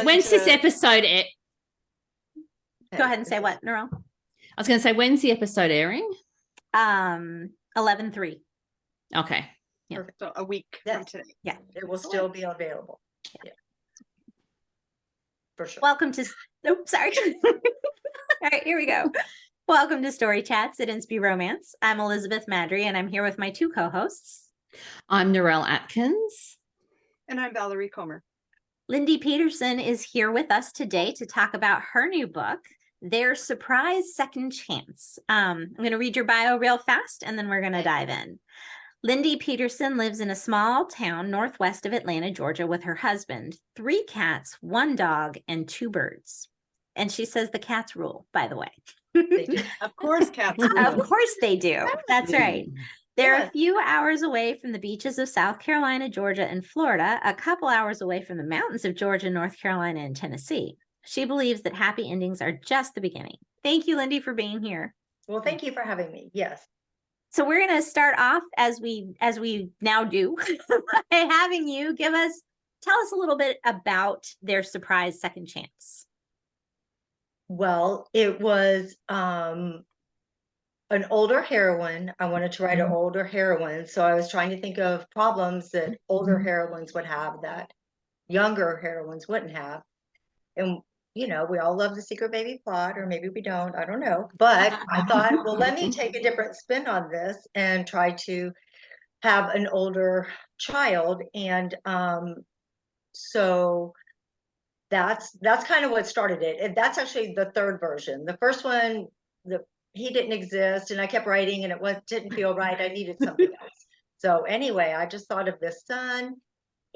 When's this episode? Go ahead and say what, Narelle? I was going to say, when's the episode airing? 11/3. Okay. Yeah. Perfect. So a week from today. Yeah. It will still be available. Yeah. For sure. Welcome to, sorry. All right, here we go. Welcome to Story Chats at Inspy Romance. I'm Elizabeth Madry, and I'm here with my two co-hosts. I'm Narelle Atkins. And I'm Valerie Comer. Lindi Peterson is here with us today to talk about her new book, Their Surprise Second Chance. I'm going to read your bio real fast, and then we're going to dive in. Lindi Peterson lives in a small town northwest of Atlanta, Georgia, with her husband, 3 cats, 1 dog, and 2 birds. And she says the cats rule, by the way. They do. Of course, cats. Of course they do. That's right. They're Yeah. a few hours away from the beaches of South Carolina, Georgia, and Florida, a couple hours away from the mountains of Georgia, North Carolina, and Tennessee. She believes that happy endings are just the beginning. Thank you, Lindi, for being here. Well, thank you for having me. Yes. So we're going to start off as we now do by having you tell us a little bit about Their Surprise Second Chance. Well, it was an older heroine. I wanted to write an older heroine. So I was trying to think of problems that older heroines would have that younger heroines wouldn't have. And, you know, we all love the secret baby plot, or maybe we don't. I don't know. But I thought, well, let me take a different spin on this and try to have an older child. And so that's kind of what started it. And that's actually the third version. The first one, he didn't exist, and I kept writing, and didn't feel right. I needed something else. So anyway, I just thought of this son,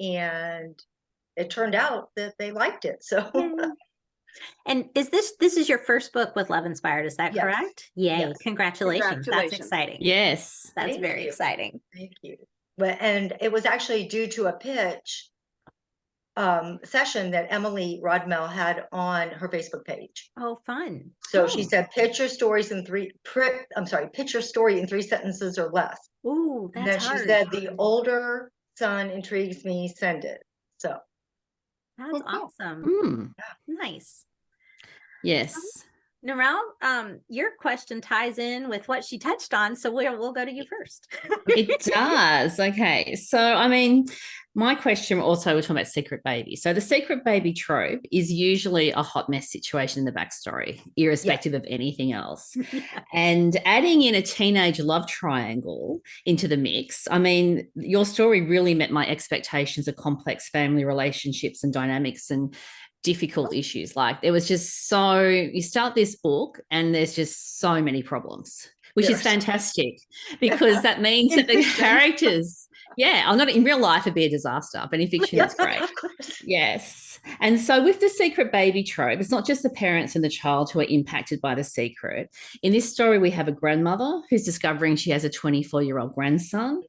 and it turned out that they liked it. So And this is your first book with Love Inspired, is that Yes. correct? Yay. Yes. Congratulations. That's exciting. Yes. That's Thank very you. exciting. Thank you. And it was actually due to a pitch session that Emily Rodmell had on her Facebook page. Oh, fun. So she said, pitch your story in 3 sentences or less. Ooh, And that's then hard. she said, the older son intrigues me, send it. So That's Oh, cool. awesome. Mm, Nice. yes. Narelle, your question ties in with what she touched on, so we'll go to you first. It does. Okay. So, I mean, my question also, we're talking about secret baby. So the secret baby trope is usually a hot mess situation in the backstory, irrespective of anything else. And adding in a teenage love triangle into the mix, I mean, your story really met my expectations of complex family relationships and dynamics and difficult issues. Like, there was just you start this book and there's just so many problems, which is fantastic, because that means that the characters, not in real life it'd be a disaster, but in fiction it's great. of course. Yes. And so with the secret baby trope, it's not just the parents and the child who are impacted by the secret. In this story, we have a grandmother who's discovering she has a 24-year-old grandson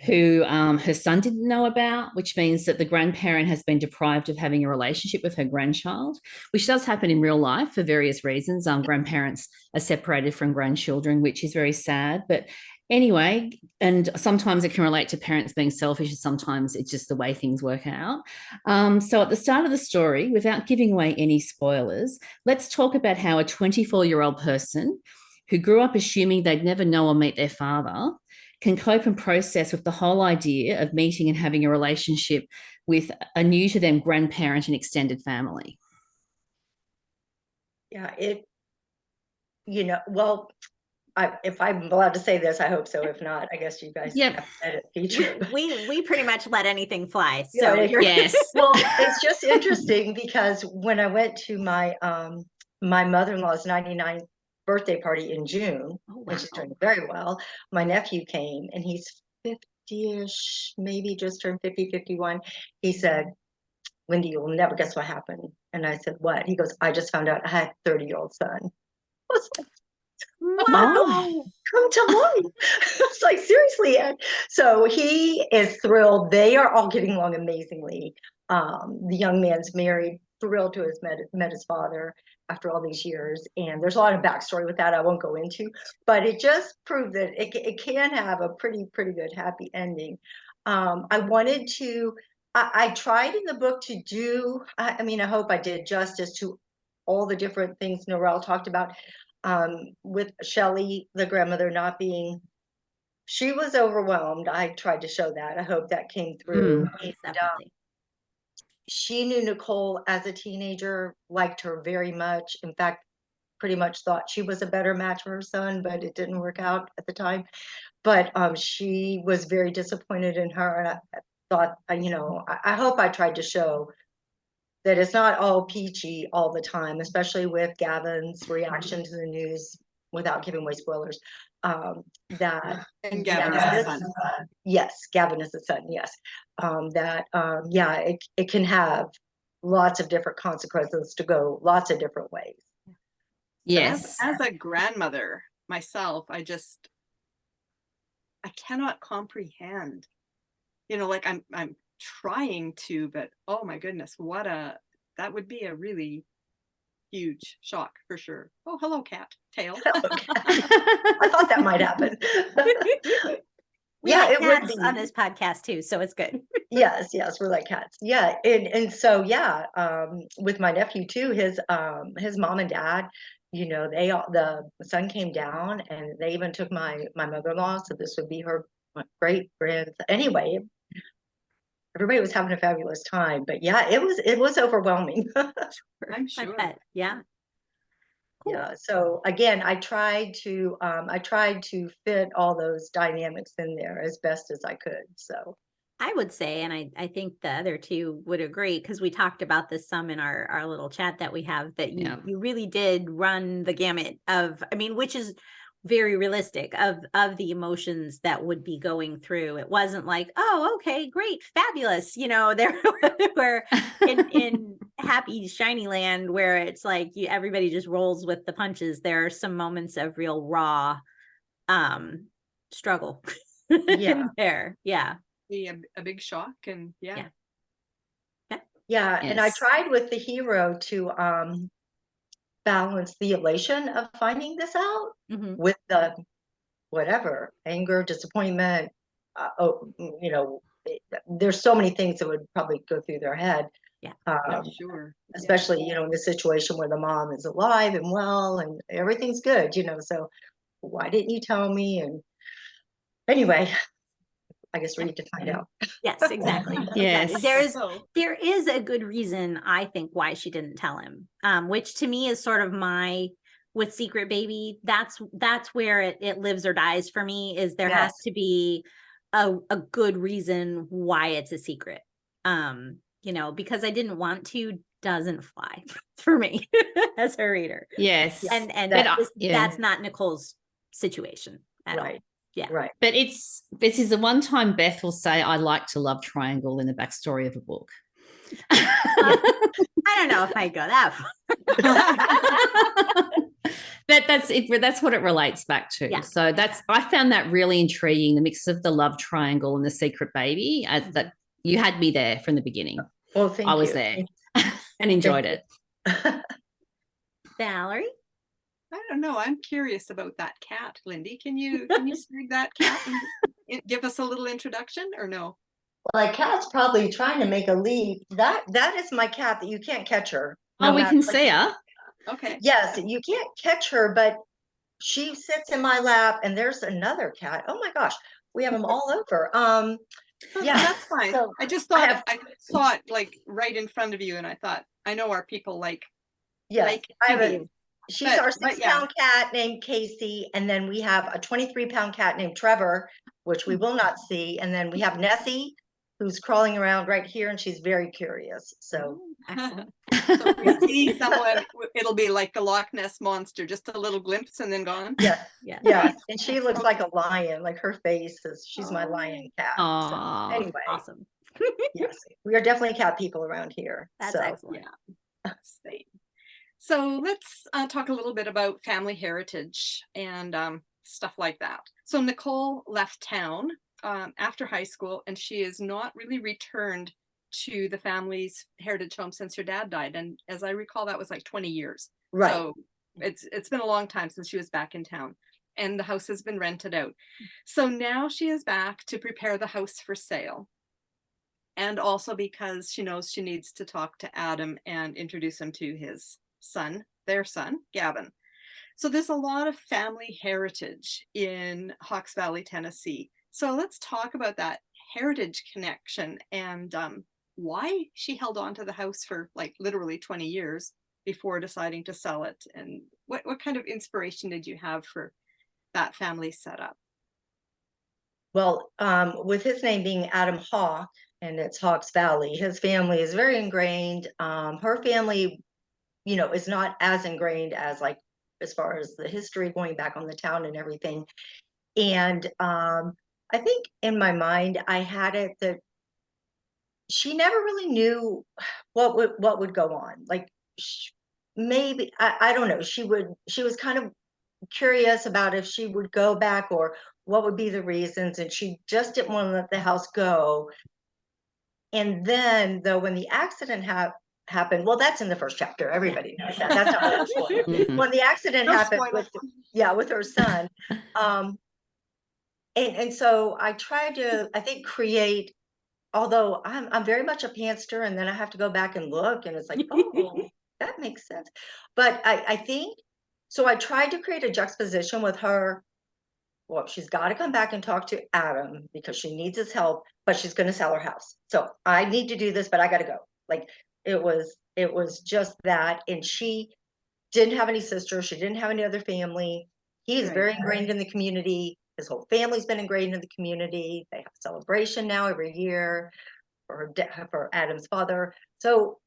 who her son didn't know about, which means that the grandparent has been deprived of having a relationship with her grandchild, which does happen in real life for various reasons. Grandparents are separated from grandchildren, which is very sad. But anyway, and sometimes it can relate to parents being selfish, and sometimes it's just the way things work out. So at the start of the story, without giving away any spoilers, let's talk about how a 24-year-old person who grew up assuming they'd never know or meet their father can cope and process with the whole idea of meeting and having a relationship with a new to them grandparent and extended family. Yeah, well, if I'm allowed to say this, I hope so. If not, I guess you guys have to edit feature. We pretty much let anything fly. So yes. Well, it's just interesting because when I went to my my mother-in-law's 99th birthday party in June, and she's doing very well, my nephew came, and he's 50-ish, maybe just turned 50, 51. He said, Lindi, you'll never guess what happened. And I said, what? He goes, I just found out I had a 30-year-old son. I was like, wow, come to life. It's like, seriously. And so he is thrilled. They are all getting along amazingly. The young man's married, thrilled to have met his father after all these years. And there's a lot of backstory with that I won't go into, but it just proved that it can have a pretty good happy ending. I wanted to I tried in the book to do, I mean, I hope I did justice to all the different things Narelle talked about, with Shelley, the grandmother, not being, she was overwhelmed. I tried to show that. I hope that came through. And, Definitely. she knew Nicole as a teenager, liked her very much. In fact, pretty much thought she was a better match for her son, but it didn't work out at the time. But she was very disappointed in her, and I thought, I hope I tried to show that it's not all peachy all the time, especially with Gavin's reaction to the news, without giving away spoilers. That And Gavin yeah, is the son. yes, Gavin is the son. Yes, yeah, it can have lots of different consequences to go lots of different ways. Yes. As a grandmother myself, I cannot comprehend. Like I'm trying to, but oh my goodness, that would be a really huge shock for sure. Oh, hello, cat. Tail. I thought that might happen. We Yeah, like it would cats be. on this podcast too, so it's good. Yes, we're like cats. Yeah, and so yeah, with my nephew too, his mom and dad, the son came down, and they even took my mother-in-law, so this would be her great grandson. Anyway, everybody was having a fabulous time, but yeah, it was overwhelming. I'm sure. I bet. Yeah. Cool. Yeah, so again, I tried to fit all those dynamics in there as best as I could. So I would say, and I think the other two would agree, because we talked about this some in our little chat that we have, that you really did run the gamut of, I mean, which is very realistic of the emotions that would be going through. It wasn't like, oh, okay, great, fabulous. There were in happy shiny land where it's like everybody just rolls with the punches. There are some moments of real raw struggle yeah. there. Yeah. Be a big shock, and yeah. And I tried with the hero to balance the elation of finding this out with the whatever anger, disappointment. There's so many things that would probably go through their head. Yeah, sure. Especially in the situation where the mom is alive and well and everything's good. So why didn't you tell me? And anyway, I guess read to find out. Yes, exactly. Yes. There is a good reason, I think, why she didn't tell him, which to me is sort of with Secret Baby, that's where it lives or dies for me, is there has to be a good reason why it's a secret. Because I didn't want to doesn't fly for me as a reader. Yes. And that's not Nicole's situation at all. Yeah. Right. But this is the one time Beth will say, I like to love triangle in the backstory of a book. I don't know if I go that far. That's what it relates back to. Yeah. So I found that really intriguing, the mix of the love triangle and the secret baby, as that you had me there from the beginning. Well, thank you. I was there and enjoyed it. Valerie? I don't know. I'm curious about that cat, Lindy. Can you snag that cat and give us a little introduction, or no? Well, that cat's probably trying to make a leap. That is my cat, that you can't catch her. No, we can see her. Okay. Yes, you can't catch her, but she sits in my lap, and there's another cat. Oh my gosh, we have them all over. Yeah, that's fine. So I just thought I saw it like right in front of you, and I thought, I know our people like. Yes, she's our 6-pound cat named Casey, and then we have a 23-pound cat named Trevor, which we will not see, and then we have Nessie, who's crawling around right here, and she's very curious. So, so if we see someone, it'll be like the Loch Ness monster, just a little glimpse and then gone. Yeah. And she looks like a lion, like her face she's my lion cat. So, anyway, awesome. Yes, we are definitely cat people around here. That's excellent. Yeah. So let's talk a little bit about family heritage and stuff like that. So Nicole left town after high school, and she has not really returned to the family's heritage home since her dad died. And as I recall, that was like 20 years. Right. So it's been a long time since she was back in town, and the house has been rented out. So now she is back to prepare the house for sale. and also because she knows she needs to talk to Adam and introduce him to his son, their son, Gavin. So there's a lot of family heritage in Hawks Valley, Tennessee. So let's talk about that heritage connection and why she held on to the house for like literally 20 years before deciding to sell it. And what kind of inspiration did you have for that family setup? Well, with his name being Adam Hawk, and it's Hawks Valley, his family is very ingrained. Her family, you know, is not as ingrained as like as far as the history going back on the town and everything. And I think in my mind, I had it that she never really knew what would go on. Like maybe I don't know. She was kind of curious about if she would go back or what would be the reasons, and she just didn't want to let the house go. And then, though, when the accident happened, well, that's in the first chapter. Everybody knows that. That's not really spoiled. Mhm. When the accident No happened spoilers. with her son, and so I tried to, I think, create. Although I'm very much a pantser, and then I have to go back and look, and it's like, oh, that makes sense. But I think so. I tried to create a juxtaposition with her. Well, she's got to come back and talk to Adam because she needs his help, but she's going to sell her house. So I need to do this, but I got to go. Like it was just that. And she didn't have any sisters. She didn't have any other family. He is Right. very ingrained in the community. His whole family's been ingrained in the community. They have a celebration now every year for Adam's father. So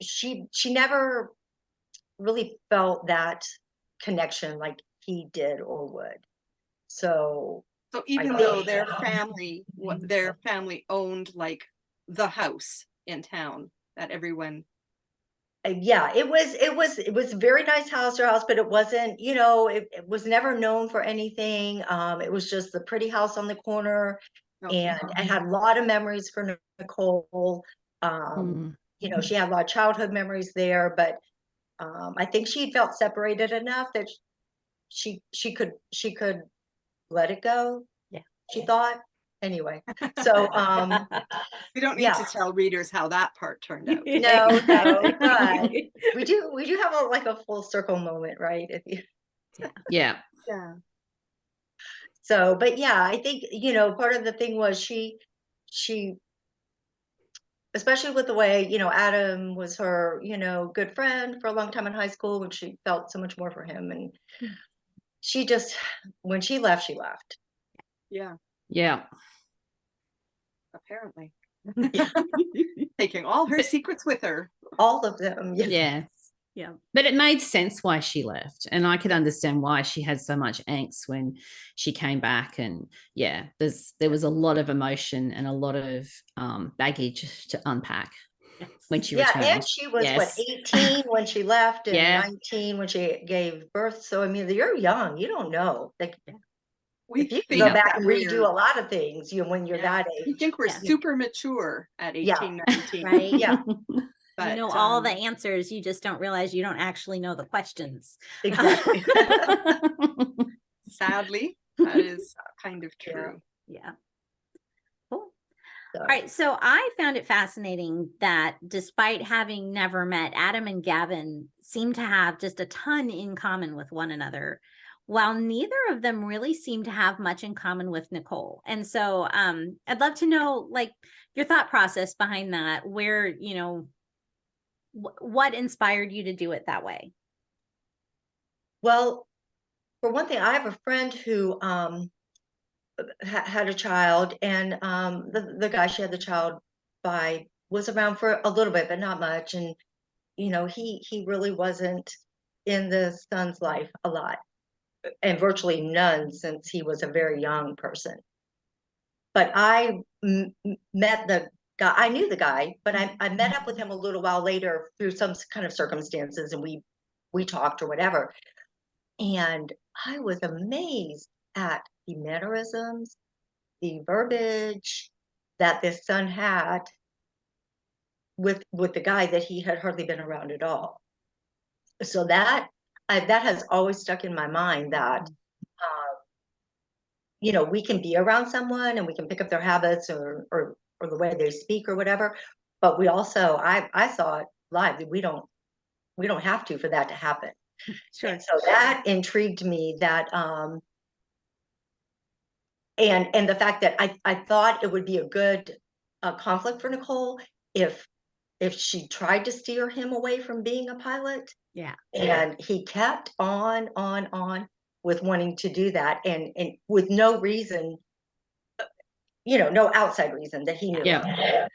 she never really felt that connection like he did or would. So even I though think their family owned like the house in town that everyone. yeah, it was a very nice house, but it wasn't, you know, it was never known for anything. It was just the pretty house on the corner, Okay. and I had a lot of memories for Nicole. You know, she had a lot of childhood memories there, but I think she felt separated enough that she could let it go. Yeah. She thought. Anyway, so We don't need yeah. to tell readers how that part turned out. No, but we do have a full circle moment, right? If you Yeah. Yeah. So, but yeah, I think, you know, part of the thing was she especially with the way, you know, Adam was her, you know, good friend for a long time in high school, and she felt so much more for him, and she just when she left, she left. Yeah. Yeah. Apparently. Taking all her secrets with her. All of them. Yeah. Yeah. But it made sense why she left. And I could understand why she had so much angst when she came back. And yeah, there was a lot of emotion and a lot of baggage to unpack when she returned. And she was what, 18 when she left, and 19 when she gave birth. So I mean, you're young, you don't know. Like if you can go back and redo a lot of things, you know, when you're that age. You think we're super mature at 18, 19. Right. Yeah. But, you know all the answers, you just don't realize you don't actually know the questions. Exactly. Sadly, that is kind of true. Yeah. Cool. All right. So I found it fascinating that despite having never met, Adam and Gavin seem to have just a ton in common with one another, while neither of them really seem to have much in common with Nicole. And so I'd love to know, like, your thought process behind that, where, you know, what inspired you to do it that way? Well, for one thing, I have a friend who had a child, and the guy she had the child by was around for a little bit, but not much. And you know, he really wasn't in the son's life a lot, and virtually none since he was a very young person. But I met the guy. I knew the guy, but I met up with him a little while later through some kind of circumstances, and we talked or whatever. And I was amazed at the mannerisms, the verbiage that this son had with the guy that he had hardly been around at all. So that has always stuck in my mind, that you know, we can be around someone and we can pick up their habits or or the way they speak or whatever. But we also, I saw it live that we don't have to for that to happen. Sure. And so that intrigued me, that and the fact that I thought it would be a good conflict for Nicole if she tried to steer him away from being a pilot. Yeah. And he kept on with wanting to do that, and with no reason, no outside reason that he knew of.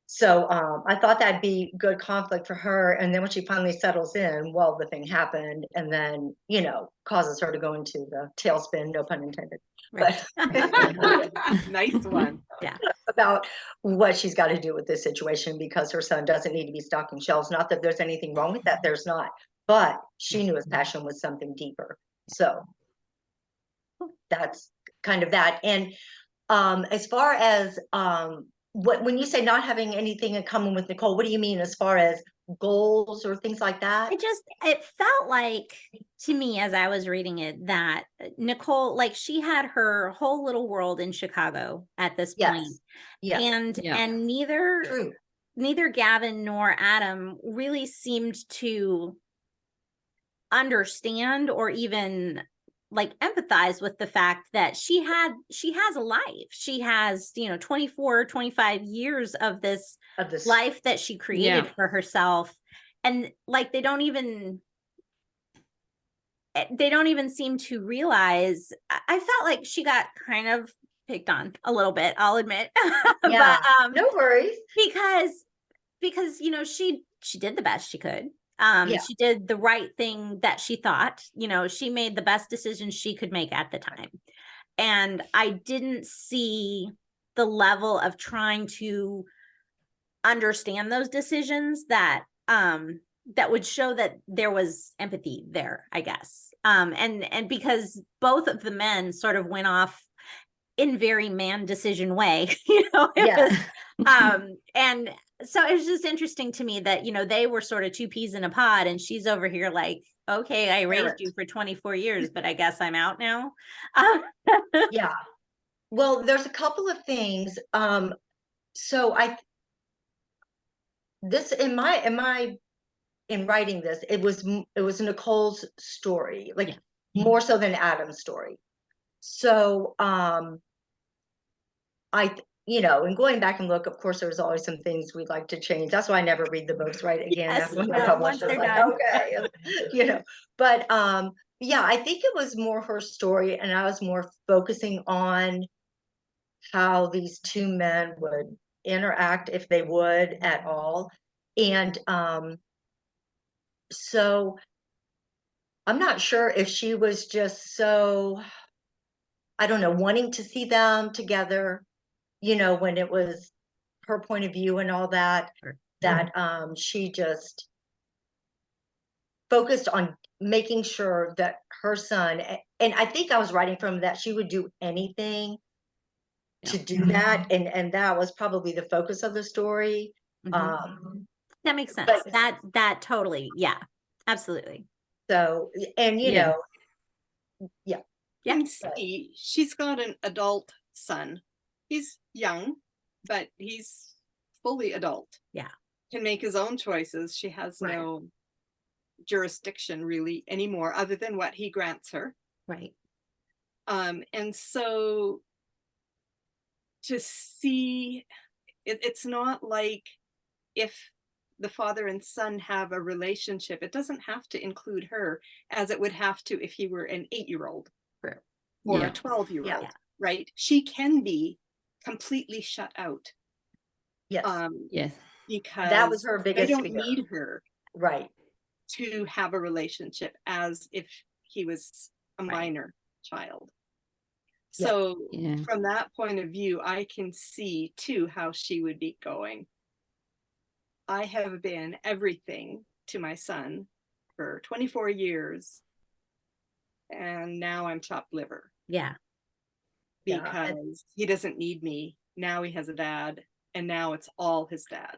So I thought that'd be good conflict for her. And then when she finally settles in, well, the thing happened, and then, causes her to go into the tailspin, no pun intended. Right. But Nice one. Yeah. about what she's got to do with this situation, because her son doesn't need to be stocking shelves. Not that there's anything wrong with that. There's not. But she knew his passion was something deeper. So that's kind of that. And as far as when you say not having anything in common with Nicole, what do you mean as far as goals or things like that? It felt like to me, as I was reading it, that Nicole, like, she had her whole little world in Chicago at this point. Yeah. And neither Gavin nor Adam really seemed to understand or even like empathize with the fact that she has a life. She has 24 25 years of this life that she created for herself, and like they don't even seem to realize. I felt like she got kind of picked on a little bit, I'll admit. Yeah. But no worries, because she did the best she could. Yeah. She did the right thing that she thought. She made the best decisions she could make at the time. And I didn't see the level of trying to understand those decisions that would show that there was empathy there, I guess. And because both of the men sort of went off in very man decision way, and so it was just interesting to me that, they were sort of two peas in a pod, and she's over here like, okay, I raised you for 24 years, but I guess I'm out now. Yeah. Well, there's a couple of things. So in writing this, it was Nicole's story, like more so than Adam's story. So, and going back and look, of course, there's always some things we'd like to change. That's why I never read the books right again. Yes, After they're published, once they're like, done. okay, But yeah, I think it was more her story, and I was more focusing on how these two men would interact, if they would at all. And so I'm not sure if she was just so, I don't know, wanting to see them together, when it was her point of view and all that, that she just focused on making sure that her son, and I think I was writing from that she would do anything to do that, and that was probably the focus of the story. That makes sense. That totally, yeah, absolutely. So, and and see, she's got an adult son. He's young, but he's fully adult. Yeah. Can make his own choices. She has no jurisdiction really anymore, other than what he grants her. Right. And so to see, it's not like if the father and son have a relationship, it doesn't have to include her, as it would have to if he were an 8-year-old or a 12-year-old, right? She can be completely shut out. Yes. Because that was her biggest they don't fear. need her to have a relationship as if he was a minor child. So from that point of view, I can see too how she would be going. I have been everything to my son for 24 years, and now I'm chopped liver. Yeah. Because he doesn't need me. Now he has a dad, and now it's all his dad.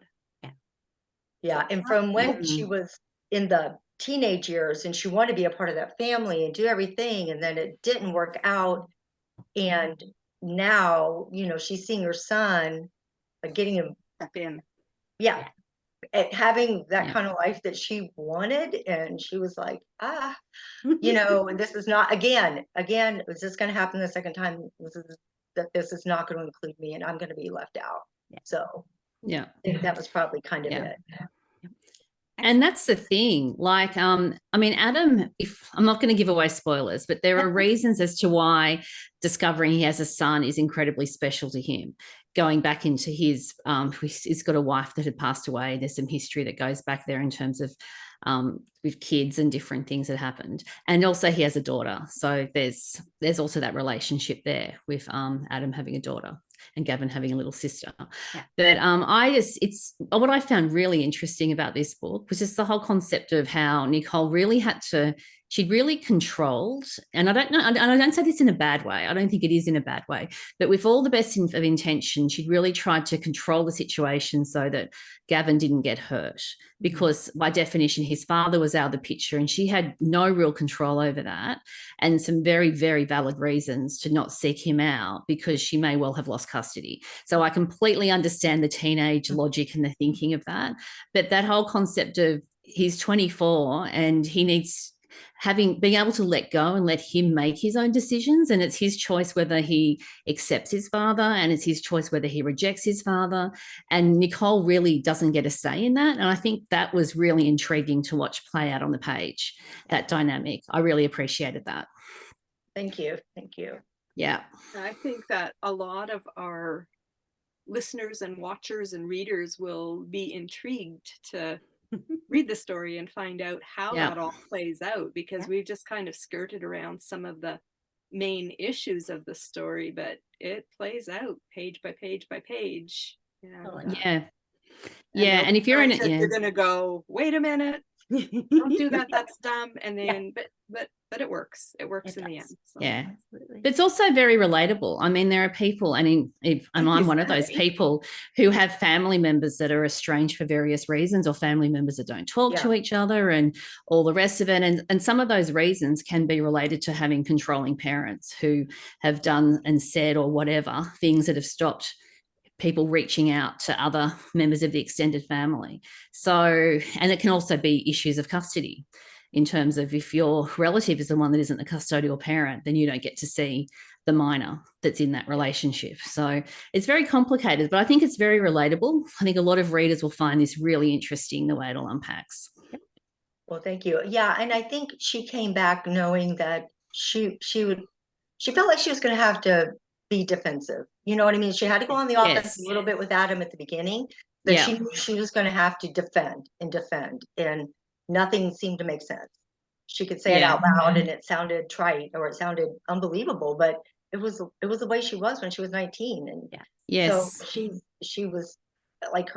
Yeah. And from when she was in the teenage years and she wanted to be a part of that family and do everything, and then it didn't work out. And now, she's seeing her son like getting him, Step in. yeah, at having that Yeah. kind of life that she wanted. And she was like, you know, this is not, again, is this going to happen the second time? This is not going to include me, and I'm going to be left out. Yeah. So Yeah. I think that was probably kind of Yeah. it. And that's the thing. Like, I mean, Adam, if I'm not going to give away spoilers, but there are reasons as to why discovering he has a son is incredibly special to him. Going back into his, he's got a wife that had passed away. There's some history that goes back there in terms of with kids and different things that happened. And also he has a daughter. So there's also that relationship there with Adam having a daughter and Gavin having a little sister. Yeah. But it's what I found really interesting about this book was just the whole concept of how Nicole really she'd really controlled, and I don't say this in a bad way. I don't think it is in a bad way, but with all the best of intention, she'd really tried to control the situation so that Gavin didn't get hurt, because by definition, his father was out of the picture and she had no real control over that, and some very, very valid reasons to not seek him out because she may well have lost custody. So I completely understand the teenage logic and the thinking of that. But that whole concept of he's 24 and he needs being able to let go and let him make his own decisions, and it's his choice whether he accepts his father, and it's his choice whether he rejects his father, and Nicole really doesn't get a say in that. And I think that was really intriguing to watch play out on the page, that dynamic. I really appreciated that. Thank you. Yeah. I think that a lot of our listeners and watchers and readers will be intrigued to read the story and find out how that all plays out, because we've just kind of skirted around some of the main issues of the story, but it plays out page by page by page. And if you're in it, you're gonna go, wait a minute, don't do that, that's dumb. And then but it works in the end. So. But it's also very relatable. I mean, there are people, and I'm one of those people who have family members that are estranged for various reasons, or family members that don't talk to each other and all the rest of it. And some of those reasons can be related to having controlling parents who have done and said or whatever things that have stopped people reaching out to other members of the extended family. So, and it can also be issues of custody, in terms of if your relative is the one that isn't the custodial parent, then you don't get to see the minor that's in that relationship. So it's very complicated, but I think it's very relatable. I think a lot of readers will find this really interesting, the way it all unpacks. Well, thank you. Yeah, and I think she came back knowing that she felt like she was going to have to be defensive. You know what I mean? She had to go on the offense a little bit with Adam at the beginning, but she knew she was going to have to defend, and nothing seemed to make sense. She could say it out loud and it sounded trite or it sounded unbelievable, but it was the way she was when she was 19. And so she was like,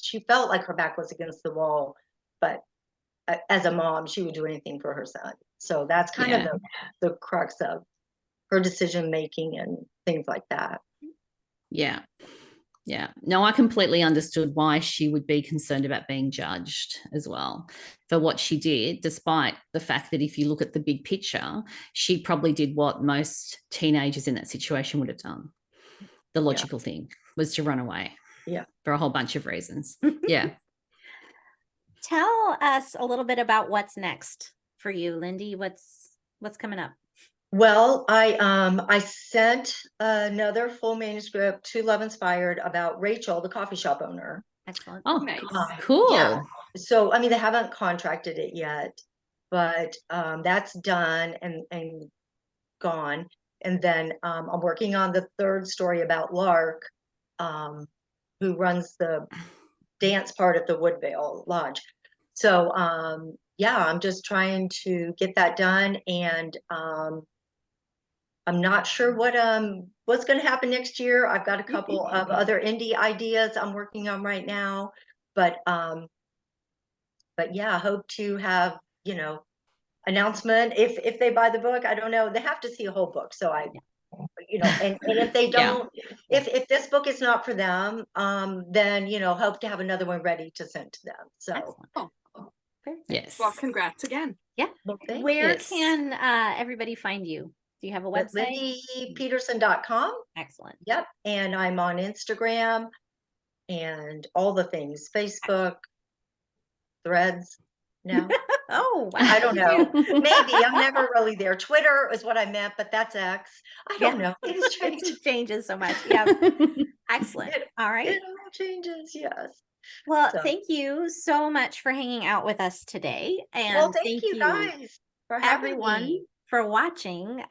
she felt like her back was against the wall, but as a mom, she would do anything for her son. So that's kind of the crux of her decision making and things like that. No, I completely understood why she would be concerned about being judged as well for what she did, despite the fact that if you look at the big picture, she probably did what most teenagers in that situation would have done. The logical thing was to run away for a whole bunch of reasons. Tell us a little bit about what's next for you, Lindi. What's coming up? Well, I sent another full manuscript to Love Inspired about Rachel, the coffee shop owner. Excellent. Oh, cool. Yeah. So, I mean, they haven't contracted it yet, but that's done and gone. And then I'm working on the third story about Lark, who runs the dance part at the Woodvale Lodge. So, I'm just trying to get that done, and I'm not sure what's going to happen next year. I've got a couple of other indie ideas I'm working on right now, but yeah, I hope to have, announcement if they buy the book. I don't know. They have to see a whole book. So and if they don't, if this book is not for them, then, hope to have another one ready to send to them. So. Yes. Well, congrats again. Yeah. Well, where can everybody find you? Do you have a website? LindiPeterson.com. Excellent. Yep. And I'm on Instagram. and all the things, Facebook, Threads now. Oh, wow. I don't know. Maybe I'm never really there. Twitter is what I meant, but that's X. I don't know. It has changed. It changes so much. Yeah. Excellent. All right. It all changes. Yes. Well, So- thank you so much for hanging out with us today. And Well, thank you guys for having everyone me. for watching.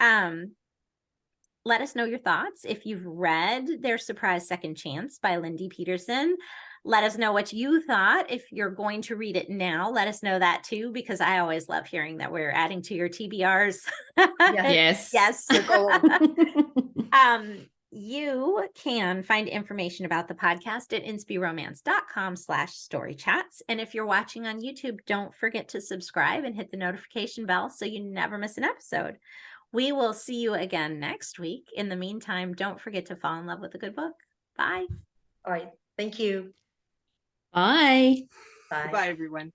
Let us know your thoughts. If you've read Their Surprise Second Chance by Lindi Peterson, let us know what you thought. If you're going to read it now, let us know that too, because I always love hearing that we're adding to your TBRs. Yes. Yes. You're gold. You can find information about the podcast at inspiromance.com/storychats. And if you're watching on YouTube, don't forget to subscribe and hit the notification bell so you never miss an episode. We will see you again next week. In the meantime, don't forget to fall in love with a good book. Bye. All right. Thank you. Bye. Bye. Goodbye, everyone.